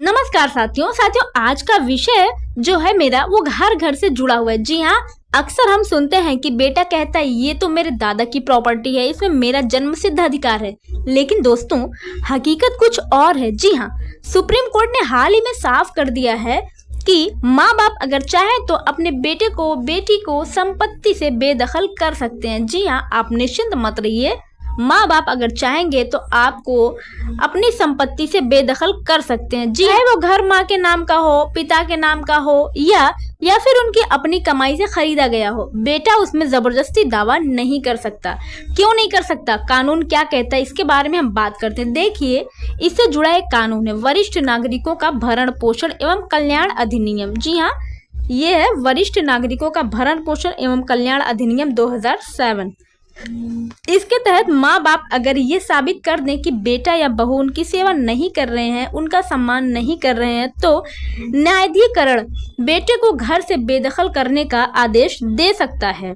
नमस्कार साथियों आज का विषय जो है मेरा वो घर घर से जुड़ा हुआ है। जी हाँ, अक्सर हम सुनते हैं कि बेटा कहता है ये तो मेरे दादा की प्रॉपर्टी है, इसमें मेरा जन्म सिद्ध अधिकार है। लेकिन दोस्तों, हकीकत कुछ और है। जी हाँ, सुप्रीम कोर्ट ने हाल ही में साफ कर दिया है कि माँ बाप अगर चाहे तो अपने बेटे को बेटी को संपत्ति से बेदखल कर सकते हैं। जी हाँ, आप निश्चिंत मत रहिए, माँ बाप अगर चाहेंगे तो आपको अपनी संपत्ति से बेदखल कर सकते हैं। जी, चाहे वो घर माँ के नाम का हो, पिता के नाम का हो या फिर उनकी अपनी कमाई से खरीदा गया हो, बेटा उसमें जबरदस्ती दावा नहीं कर सकता। क्यों नहीं कर सकता, कानून क्या कहता है, इसके बारे में हम बात करते हैं। देखिए, इससे जुड़ा एक कानून है वरिष्ठ नागरिकों का भरण पोषण एवं कल्याण अधिनियम। जी हाँ, ये है वरिष्ठ नागरिकों का भरण पोषण एवं कल्याण अधिनियम 2007। इसके तहत माँ बाप अगर ये साबित कर दें कि बेटा या बहू उनकी सेवा नहीं कर रहे हैं, उनका सम्मान नहीं कर रहे हैं, तो न्यायाधिकरण बेटे को घर से बेदखल करने का आदेश दे सकता है।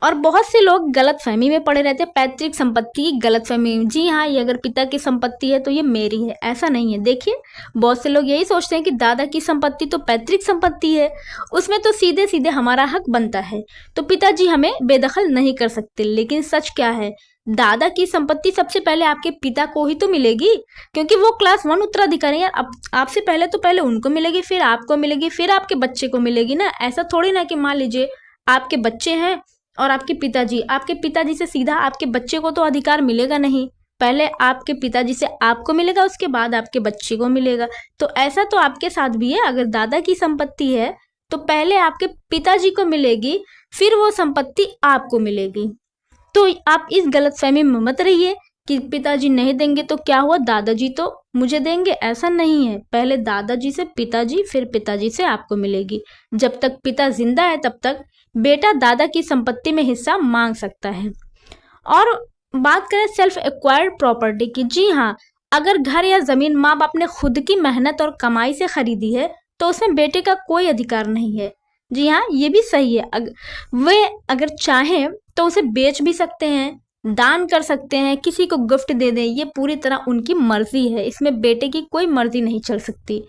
और बहुत से लोग गलतफहमी में पड़े रहते हैं, पैतृक संपत्ति की गलतफहमी। जी हाँ, ये अगर पिता की संपत्ति है तो ये मेरी है, ऐसा नहीं है। देखिए, बहुत से लोग यही सोचते हैं कि दादा की संपत्ति तो पैतृक संपत्ति है, उसमें तो सीधे सीधे हमारा हक बनता है, तो पिताजी हमें बेदखल नहीं कर सकते। लेकिन सच क्या है, दादा की संपत्ति सबसे पहले आपके पिता को ही तो मिलेगी, क्योंकि वो क्लास 1 उत्तराधिकारी है। अब आपसे पहले उनको मिलेगी, फिर आपको मिलेगी, फिर आपके बच्चे को मिलेगी ना। ऐसा थोड़ी ना कि मान लीजिए आपके बच्चे हैं और आपके पिताजी से सीधा आपके बच्चे को तो अधिकार मिलेगा नहीं, पहले आपके पिताजी से आपको मिलेगा, उसके बाद आपके बच्चे को मिलेगा। तो ऐसा तो आपके साथ भी है, अगर दादा की संपत्ति है तो पहले आपके पिताजी को मिलेगी, फिर वो संपत्ति आपको मिलेगी। तो आप इस गलतफहमी में मत रहिए कि पिताजी नहीं देंगे तो क्या हुआ, दादाजी तो मुझे देंगे, ऐसा नहीं है। पहले दादाजी से पिताजी, फिर पिताजी से आपको मिलेगी। जब तक पिता जिंदा है तब तक बेटा दादा की संपत्ति में हिस्सा मांग सकता है। और बात करें सेल्फ एक्वायर्ड प्रॉपर्टी की, जी हाँ, अगर घर या जमीन माँ बाप ने खुद की मेहनत और कमाई से खरीदी है तो उसमें बेटे का कोई अधिकार नहीं है। जी हाँ, ये भी सही है। वे अगर चाहें तो उसे बेच भी सकते हैं, दान कर सकते हैं, किसी को गिफ्ट दे दें, ये पूरी तरह उनकी मर्जी है, इसमें बेटे की कोई मर्जी नहीं चल सकती।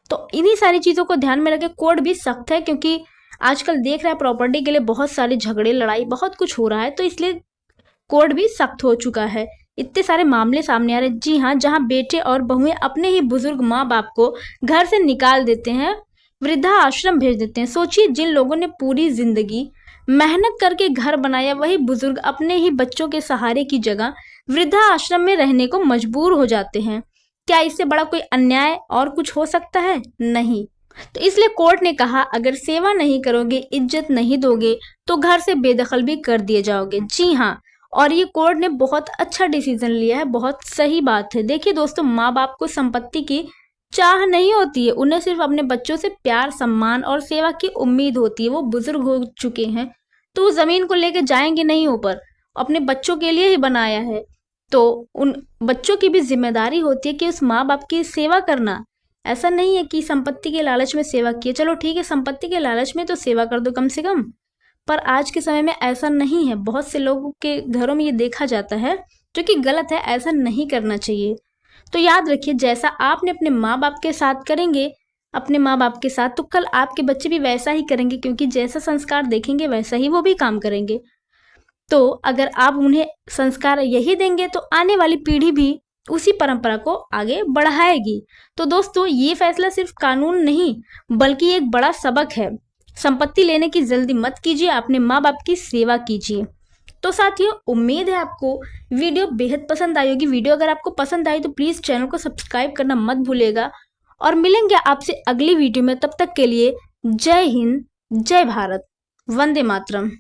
तो इन्हीं सारी चीज़ों को ध्यान में रखे। कोर्ट भी सख्त है, क्योंकि आजकल देख रहा है प्रॉपर्टी के लिए बहुत सारे झगड़े, लड़ाई, बहुत कुछ हो रहा है, तो इसलिए कोर्ट भी सख्त हो चुका है। इतने सारे मामले सामने आ रहे हैं। जी हाँ, जहाँ बेटे और बहुएं अपने ही बुजुर्ग माँ बाप को घर से निकाल देते हैं, वृद्धा आश्रम भेज देते हैं। सोचिए, जिन लोगों ने पूरी जिंदगी मेहनत करके घर बनाया, वही बुजुर्ग अपने ही बच्चों के सहारे की जगह वृद्धा आश्रम में रहने को मजबूर हो जाते हैं। क्या इससे बड़ा कोई अन्याय और कुछ हो सकता है? नहीं। तो इसलिए कोर्ट ने कहा, अगर सेवा नहीं करोगे, इज्जत नहीं दोगे, तो घर से बेदखल भी कर दिए जाओगे। जी हाँ, और ये कोर्ट ने बहुत अच्छा डिसीजन लिया है, बहुत सही बात है। देखिए दोस्तों, माँ बाप को संपत्ति की चाह नहीं होती है, उन्हें सिर्फ अपने बच्चों से प्यार, सम्मान और सेवा की उम्मीद होती है। वो बुजुर्ग हो चुके हैं तो जमीन को लेके जाएंगे नहीं ऊपर, अपने बच्चों के लिए ही बनाया है, तो उन बच्चों की भी जिम्मेदारी होती है कि उस माँ बाप की सेवा करना। ऐसा नहीं है कि संपत्ति के लालच में सेवा किए, चलो ठीक है, संपत्ति के लालच में तो सेवा कर दो कम से कम, पर आज के समय में ऐसा नहीं है। बहुत से लोगों के घरों में ये देखा जाता है, जो कि गलत है, ऐसा नहीं करना चाहिए। तो याद रखिए, जैसा आपने अपने माँ बाप के साथ करेंगे, अपने माँ बाप के साथ, तो कल आपके बच्चे भी वैसा ही करेंगे, क्योंकि जैसा संस्कार देखेंगे वैसा ही वो भी काम करेंगे। तो अगर आप उन्हें संस्कार यही देंगे तो आने वाली पीढ़ी भी उसी परंपरा को आगे बढ़ाएगी। तो दोस्तों, ये फैसला सिर्फ कानून नहीं बल्कि एक बड़ा सबक है। संपत्ति लेने की जल्दी मत कीजिए, अपने माँ बाप की सेवा कीजिए। तो साथियों, उम्मीद है आपको वीडियो बेहद पसंद आई होगी। वीडियो अगर आपको पसंद आई तो प्लीज़ चैनल को सब्सक्राइब करना मत भूलिएगा, और मिलेंगे आपसे अगली वीडियो में। तब तक के लिए जय हिंद, जय भारत, वंदे मातरम।